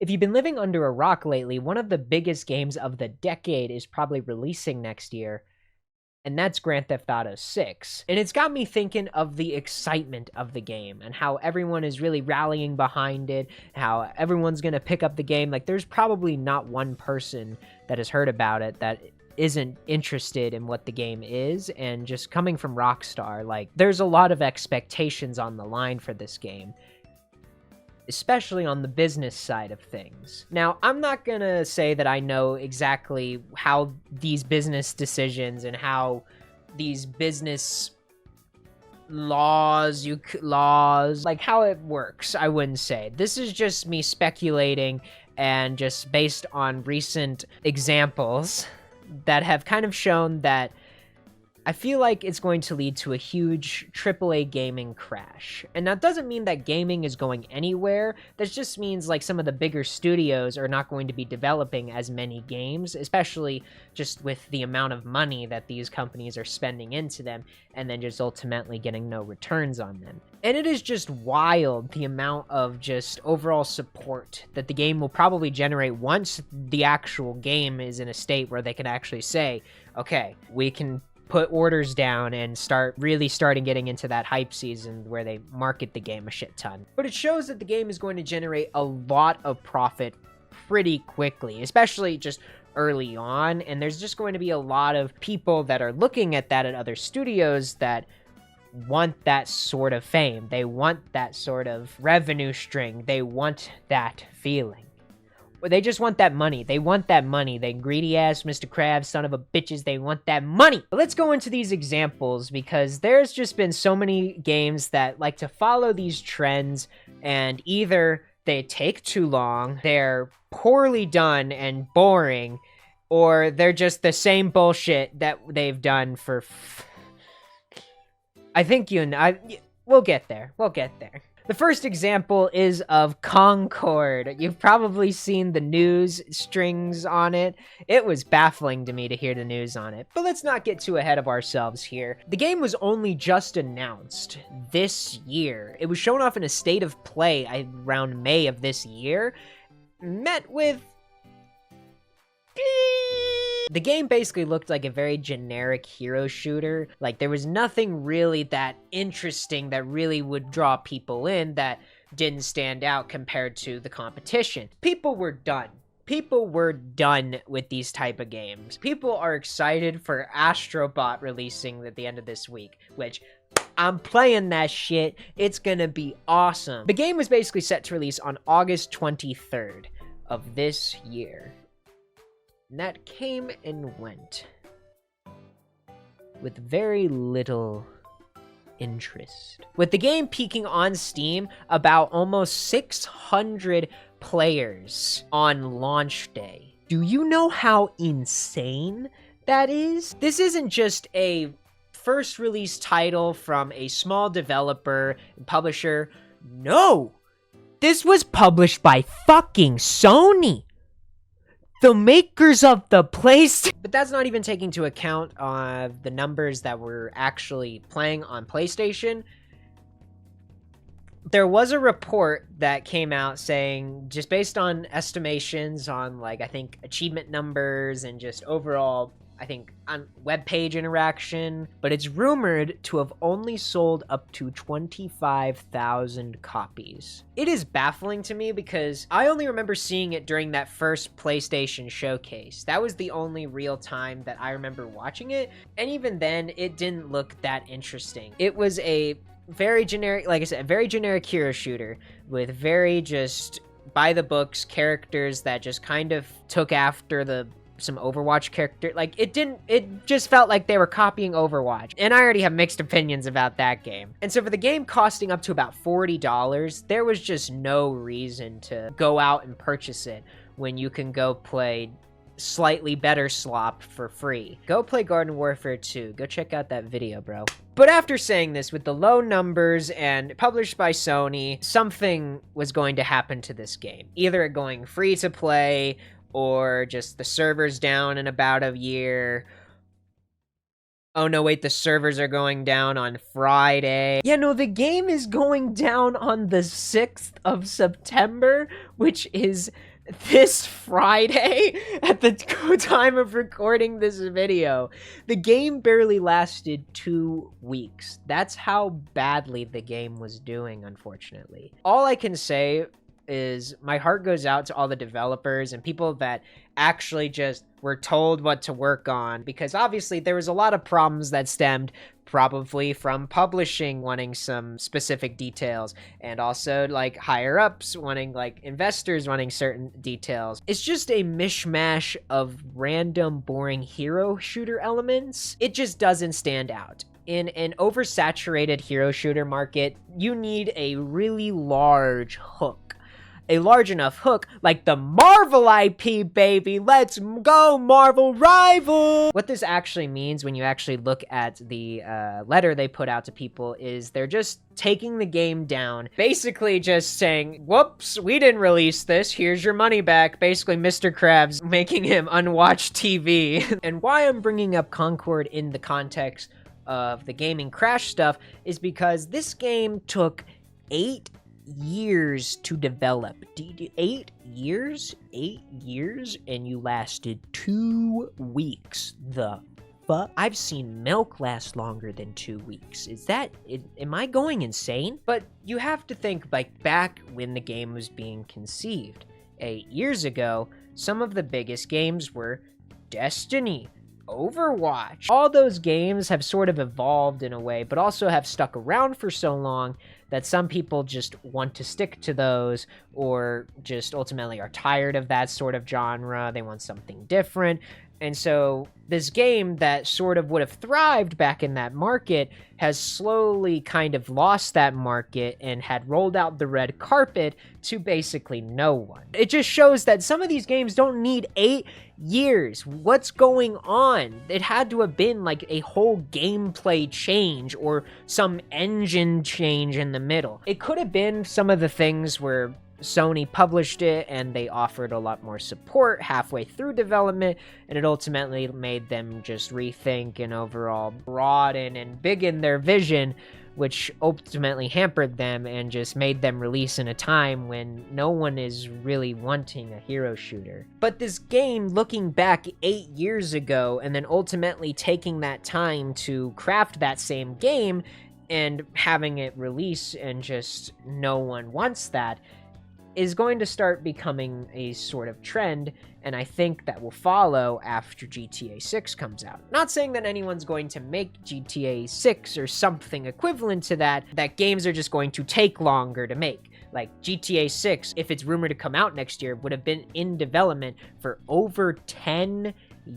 If you've been living under a rock lately, one of the biggest games of the decade is probably releasing next year, and that's Grand Theft Auto 6. And it's got me thinking of the excitement of the game and how everyone is really rallying behind it, how everyone's going to pick up the game. Like, there's probably not one person that has heard about it that isn't interested in what the game is. And just coming from Rockstar, like, there's a lot of expectations on the line for this game, especially on the business side of things. Now, I'm not gonna say that I know exactly how these business decisions and how these business laws, like how it works. I wouldn't say. This is just me speculating and just based on recent examples that have kind of shown that I feel like it's going to lead to a huge AAA gaming crash. And that doesn't mean that gaming is going anywhere. That just means like some of the bigger studios are not going to be developing as many games, especially just with the amount of money that these companies are spending into them and then just ultimately getting no returns on them. And it is just wild the amount of just overall support that the game will probably generate once the actual game is in a state where they can actually say, okay, we can put orders down and starting getting into that hype season where they market the game a shit ton. But it shows that the game is going to generate a lot of profit pretty quickly, especially just early on. And there's just going to be a lot of people that are looking at that at other studios that want that sort of fame. They want that sort of revenue string. They want that feeling. They just want that money. They want that money. They greedy ass Mr. Krabs, son of a bitches. They want that money. But let's go into these examples because there's just been so many games that like to follow these trends and either they take too long, they're poorly done and boring, or they're just the same bullshit that they've done for... I think we'll get there. We'll get there. The first example is of Concord. You've probably seen the news strings on it. It was baffling to me to hear the news on it. But let's not get too ahead of ourselves here. The game was only just announced this year. It was shown off in a state of play around May of this year. Met with... The game basically looked like a very generic hero shooter. Like, there was nothing really that interesting that really would draw people in that didn't stand out compared to the competition. People were done. People were done with these type of games. People are excited for Astrobot releasing at the end of this week, which... I'm playing that shit. It's gonna be awesome. The game was basically set to release on August 23rd of this year. And that came and went with very little interest. With the game peaking on Steam, about almost 600 players on launch day. Do you know how insane that is? This isn't just a first release title from a small developer and publisher. No! This was published by fucking Sony! The makers of the place. But that's not even taking into account the numbers that were actually playing on PlayStation. There was a report that came out saying, just based on estimations on, like, I think achievement numbers and just overall, I think, on web page interaction, but it's rumored to have only sold up to 25,000 copies. It is baffling to me because I only remember seeing it during that first PlayStation showcase. That was the only real time that I remember watching it, and even then, it didn't look that interesting. It was a very generic, like I said, a very generic hero shooter with very just by the books characters that just kind of took after some Overwatch character. Like, it just felt like they were copying Overwatch. And I already have mixed opinions about that game. And so for the game costing up to about $40, there was just no reason to go out and purchase it when you can go play slightly better slop for free. Go play Garden Warfare 2. Go check out that video, bro. But after saying this, with the low numbers and published by Sony, something was going to happen to this game. Either it going free to play, or just the servers down in about a year, Oh no, wait, the servers are going down on Friday. Yeah, no, the game is going down on the 6th of September, which is this Friday at the time of recording this video. The game barely lasted 2 weeks. That's how badly the game was doing, unfortunately. All I can say is my heart goes out to all the developers and people that actually just were told what to work on, because obviously there was a lot of problems that stemmed probably from publishing wanting some specific details, and also like higher ups wanting, like investors wanting certain details. It's just a mishmash of random boring hero shooter elements. It just doesn't stand out. In an oversaturated hero shooter market, you need a really large hook. A large enough hook, like the Marvel IP, baby. Let's go, Marvel rival! What this actually means when you actually look at the letter they put out to people is they're just taking the game down, basically just saying, whoops, we didn't release this, here's your money back. Basically Mr. Krabs making him unwatch TV. And why I'm bringing up Concord in the context of the gaming crash stuff is because this game took 8 years to develop. 8 years? 8 years? And you lasted 2 weeks. The fuck? I've seen milk last longer than 2 weeks. Am I going insane? But you have to think, like, back when the game was being conceived. 8 years ago, some of the biggest games were Destiny, Overwatch. All those games have sort of evolved in a way, but also have stuck around for so long that some people just want to stick to those, or just ultimately are tired of that sort of genre. They want something different. And so this game that sort of would have thrived back in that market has slowly kind of lost that market and had rolled out the red carpet to basically no one. It just shows that some of these games don't need 8 years. What's going on? It had to have been like a whole gameplay change or some engine change in the middle. It could have been some of the things where Sony published it and they offered a lot more support halfway through development, and it ultimately made them just rethink and overall broaden and biggen their vision, which ultimately hampered them and just made them release in a time when no one is really wanting a hero shooter. But this game, looking back 8 years ago and then ultimately taking that time to craft that same game and having it release and just no one wants that, is going to start becoming a sort of trend, and I think that will follow after GTA 6 comes out. Not saying that anyone's going to make GTA 6 or something equivalent to that games are just going to take longer to make. Like GTA 6, if it's rumored to come out next year, would have been in development for over 10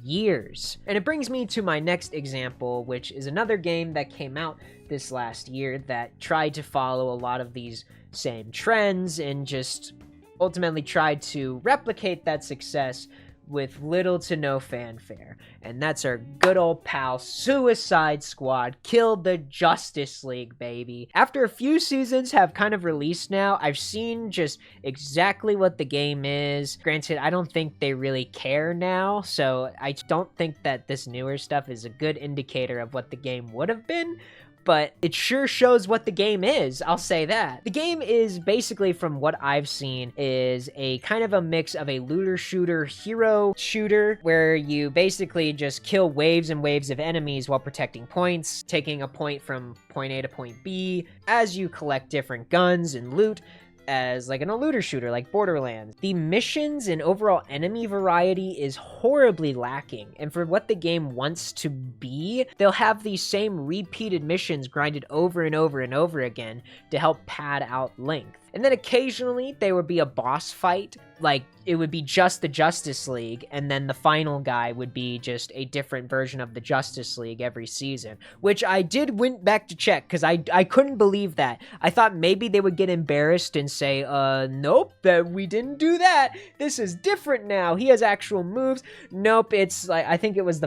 years. And it brings me to my next example, which is another game that came out this last year that tried to follow a lot of these same trends and just ultimately tried to replicate that success with little to no fanfare. And that's our good old pal Suicide Squad killed the Justice League, baby. After a few seasons have kind of released now, I've seen just exactly what the game is. Granted, I don't think they really care now, so I don't think that this newer stuff is a good indicator of what the game would have been, but it sure shows what the game is, I'll say that. The game is basically, from what I've seen, is a kind of a mix of a looter shooter, hero shooter, where you basically just kill waves and waves of enemies while protecting points, taking a point from point A to point B, as you collect different guns and loot, as like in a looter shooter like Borderlands. The missions and overall enemy variety is horribly lacking, and for what the game wants to be, they'll have these same repeated missions grinded over and over and over again to help pad out length. And then occasionally there would be a boss fight, like it would be just the Justice League, and then the final guy would be just a different version of the Justice League every season, which I went back to check because I couldn't believe that. I thought maybe they would get embarrassed and say, nope, that we didn't do that. This is different now. He has actual moves. Nope, it's like, I think it was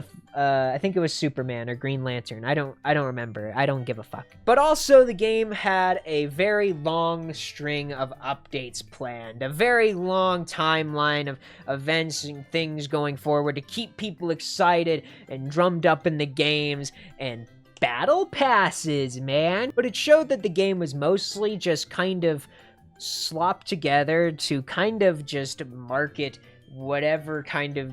Superman or Green Lantern. I don't remember. I don't give a fuck. But also the game had a very long string string of updates planned, a very long timeline of events and things going forward to keep people excited and drummed up in the games, and battle passes, man. But it showed that the game was mostly just kind of slopped together to kind of just market whatever kind of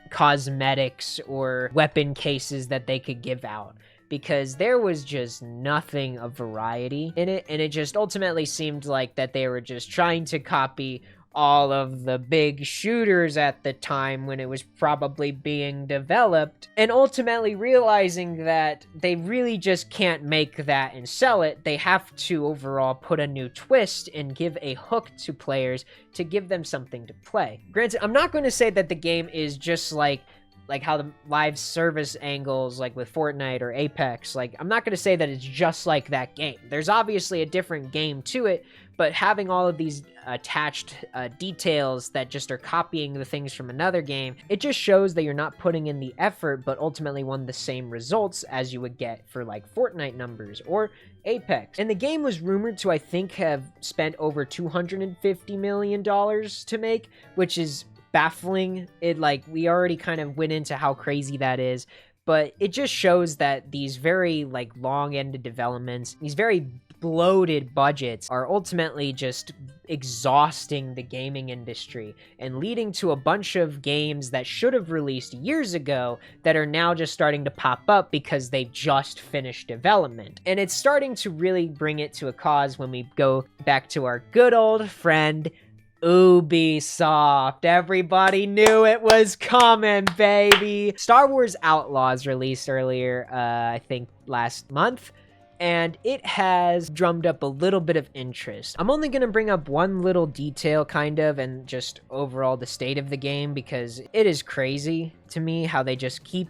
cosmetics or weapon cases that they could give out, because there was just nothing of variety in it, and it just ultimately seemed like that they were just trying to copy all of the big shooters at the time when it was probably being developed, and ultimately realizing that they really just can't make that and sell it. They have to overall put a new twist and give a hook to players to give them something to play. Granted, I'm not going to say that the game is just like how the live service angles, like with Fortnite or Apex, like, I'm not going to say that it's just like that game. There's obviously a different game to it, but having all of these attached details that just are copying the things from another game, it just shows that you're not putting in the effort, but ultimately want the same results as you would get for like Fortnite numbers or Apex. And the game was rumored to, I think, have spent over $250 million to make, which is baffling. It, like, we already kind of went into how crazy that is, but it just shows that these very like long-ended developments, these very bloated budgets, are ultimately just exhausting the gaming industry and leading to a bunch of games that should have released years ago that are now just starting to pop up because they've just finished development. And it's starting to really bring it to a cause when we go back to our good old friend Ubisoft. Everybody knew it was coming, baby. Star Wars Outlaws released earlier, I think last month, and it has drummed up a little bit of interest. I'm only going to bring up one little detail, kind of, and just overall the state of the game, because it is crazy to me how they just keep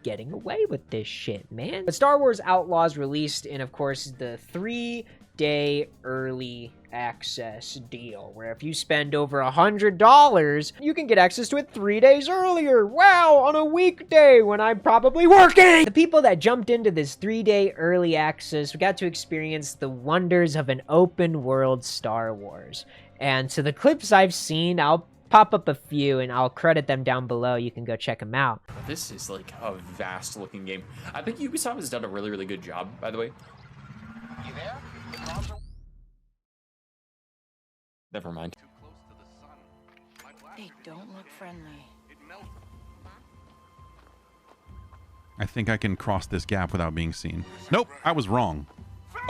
getting away with this shit, man. But Star Wars Outlaws released in, of course, the 3-day early access deal, where if you spend over $100, you can get access to it 3 days earlier. Wow, on a weekday when I'm probably working. The people that jumped into this 3-day early access got to experience the wonders of an open world Star Wars. And to the clips I've seen, I'll pop up a few and I'll credit them down below. You can go check them out. This is like a vast looking game. I think Ubisoft has done a really, really good job, by the way. You there? Never mind. They don't look friendly. I think I can cross this gap without being seen. Nope, I was wrong.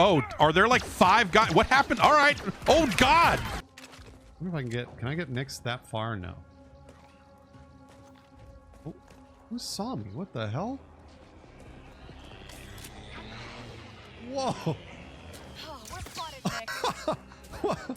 Oh, are there like 5 guys? What happened? All right. Oh, God. I wonder if I can I get next that far? No. Oh, who saw me? What the hell? Whoa. Oh, we're spotted, Nick.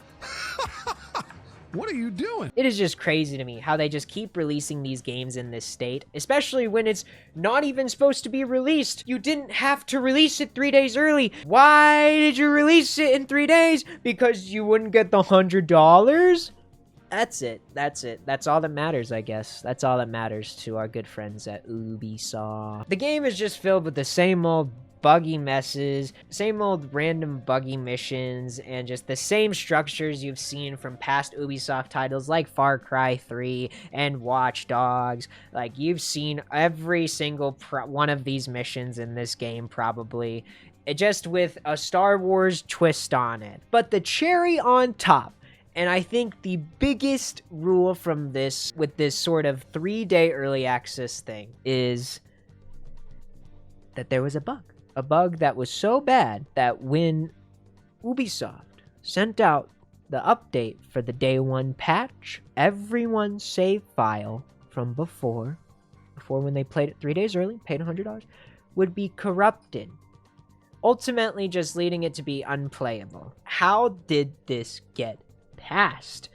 What are you doing? It is just crazy to me how they just keep releasing these games in this state, especially when it's not even supposed to be released. You didn't have to release it 3 days early. Why did you release it in 3 days? Because you wouldn't get the $100? That's it. That's it. That's all that matters, I guess. That's all that matters to our good friends at Ubisoft. The game is just filled with the same old buggy messes, same old random buggy missions, and just the same structures you've seen from past Ubisoft titles like Far Cry 3 and Watch Dogs. Like, you've seen every single one of these missions in this game, probably. It just with a Star Wars twist on it. But the cherry on top, and I think the biggest rule from this, with this sort of 3-day early access thing, is that there was a bug. A bug that was so bad that when Ubisoft sent out the update for the day 1 patch, everyone's save file from before when they played it 3 days early, paid $100, would be corrupted, ultimately just leading it to be unplayable. How did this get passed?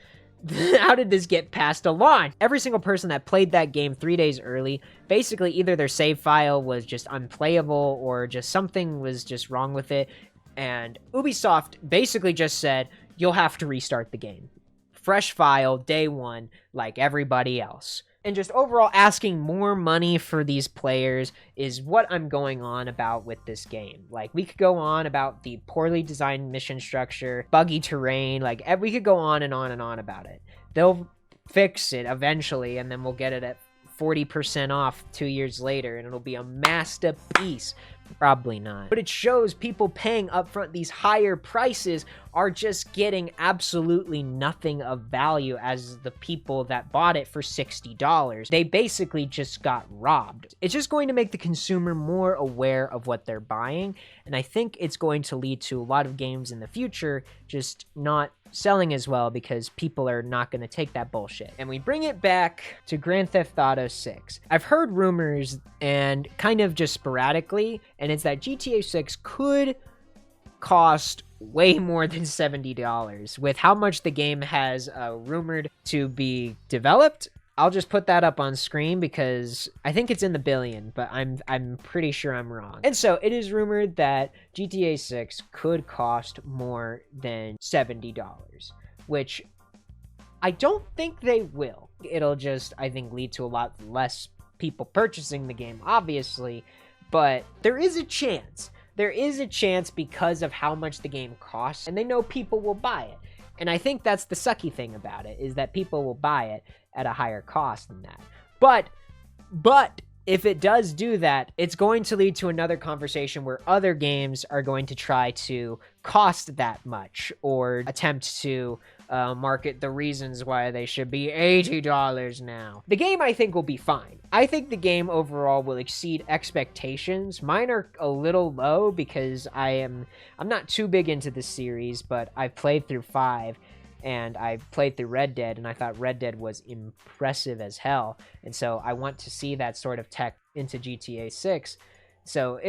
How did this get passed along? Every single person that played that game 3 days early, basically either their save file was just unplayable or just something was just wrong with it. And Ubisoft basically just said, you'll have to restart the game. Fresh file, day 1, like everybody else. and just overall asking more money for these players is what I'm going on about with this game. Like, we could go on about the poorly designed mission structure, buggy terrain, like we could go on and on and on about it. They'll fix it eventually, and then we'll get it at 40% off 2 years later, and it'll be a masterpiece. Probably not. But it shows people paying upfront these higher prices are just getting absolutely nothing of value as the people that bought it for $60. They basically just got robbed. It's just going to make the consumer more aware of what they're buying, and I think it's going to lead to a lot of games in the future just not selling as well because people are not going to take that bullshit. And we bring it back to Grand Theft Auto 6. I've heard rumors, and kind of just sporadically, and it's that GTA 6 could cost way more than $70 with how much the game has rumored to be developed. I'll just put that up on screen because I think it's in the billion, but I'm pretty sure I'm wrong. And so it is rumored that GTA 6 could cost more than $70, which I don't think they will. It'll just, I think, lead to a lot less people purchasing the game, obviously, but there is a chance. There is a chance because of how much the game costs, and they know people will buy it. And I think that's the sucky thing about it, is that people will buy it at a higher cost than that. But if it does do that, it's going to lead to another conversation where other games are going to try to cost that much or attempt to market the reasons why they should be $80 now. The game, I think, will be fine. I think the game overall will exceed expectations. Mine are a little low because I'm not too big into the series, but I've played through 5 and I've played through Red Dead, and I thought Red Dead was impressive as hell. And so I want to see that sort of tech into GTA 6. So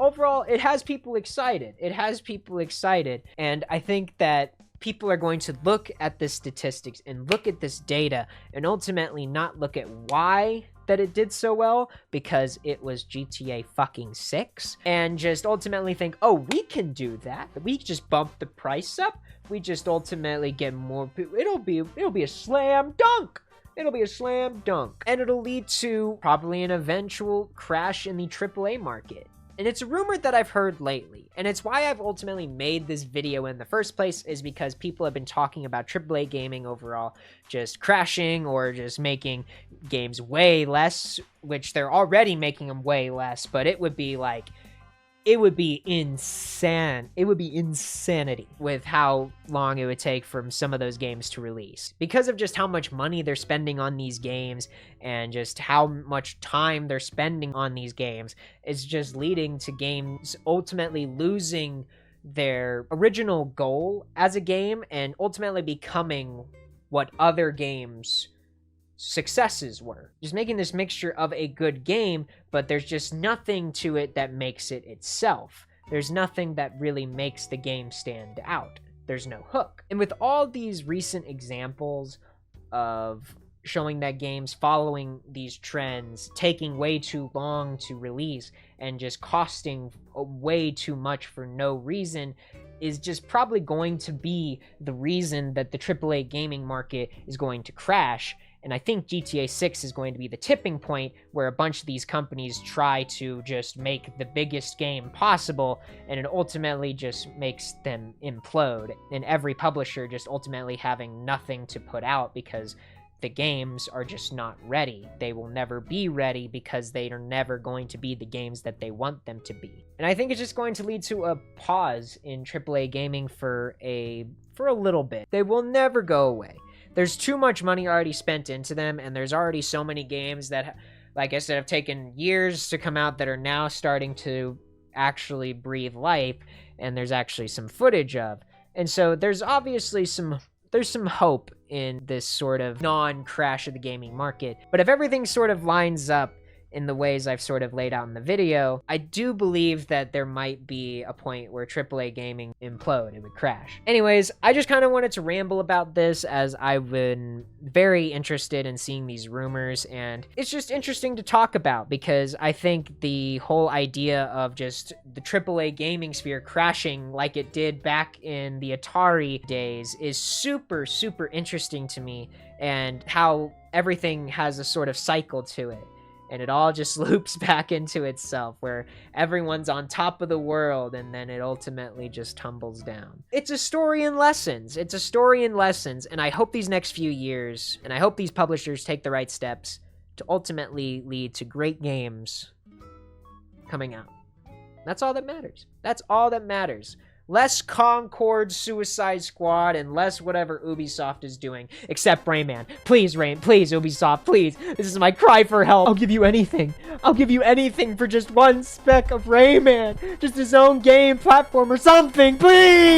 overall, it has people excited. It has people excited. And I think that people are going to look at the statistics and look at this data and ultimately not look at why that it did so well, because it was GTA fucking 6, and just ultimately think, oh, we can do that. We just bump the price up. We just ultimately get more people. It'll be a slam dunk. It'll be a slam dunk. And it'll lead to probably an eventual crash in the AAA market. And it's a rumor that I've heard lately, and it's why I've ultimately made this video in the first place, is because people have been talking about AAA gaming overall just crashing or just making games way less, which they're already making them way less, but it would be insane. It would be insanity with how long it would take from some of those games to release. Because of just how much money they're spending on these games and just how much time they're spending on these games, it's just leading to games ultimately losing their original goal as a game and ultimately becoming what other games' successes were. Just making this mixture of a good game, but there's just nothing to it that makes it itself. There's nothing that really makes the game stand out. There's no hook. And with all these recent examples of showing that games following these trends, taking way too long to release, and just costing way too much for no reason, is just probably going to be the reason that the AAA gaming market is going to crash. And I think GTA 6 is going to be the tipping point where a bunch of these companies try to just make the biggest game possible, and it ultimately just makes them implode, and every publisher just ultimately having nothing to put out because the games are just not ready. They will never be ready because they are never going to be the games that they want them to be. And I think it's just going to lead to a pause in AAA gaming for a little bit. They will never go away. There's too much money already spent into them, and there's already so many games that, like I said, have taken years to come out that are now starting to actually breathe life, and there's actually some footage of. And so there's obviously some hope in this sort of non-crash of the gaming market. But if everything sort of lines up in the ways I've sort of laid out in the video, I do believe that there might be a point where AAA gaming implode. It would crash. Anyways, I just kind of wanted to ramble about this as I've been very interested in seeing these rumors, and it's just interesting to talk about because I think the whole idea of just the AAA gaming sphere crashing like it did back in the Atari days is super, super interesting to me. and how everything has a sort of cycle to it. And it all just loops back into itself, where everyone's on top of the world and then it ultimately just tumbles down. It's a story in lessons. It's a story in lessons. And I hope these next few years, and I hope these publishers take the right steps to ultimately lead to great games coming out. That's all that matters. That's all that matters. Less Concord, Suicide Squad, and less whatever Ubisoft is doing. Except Rayman. Please, please, Ubisoft, please. This is my cry for help. I'll give you anything. I'll give you anything for just one speck of Rayman. Just his own game, platform, or something, please!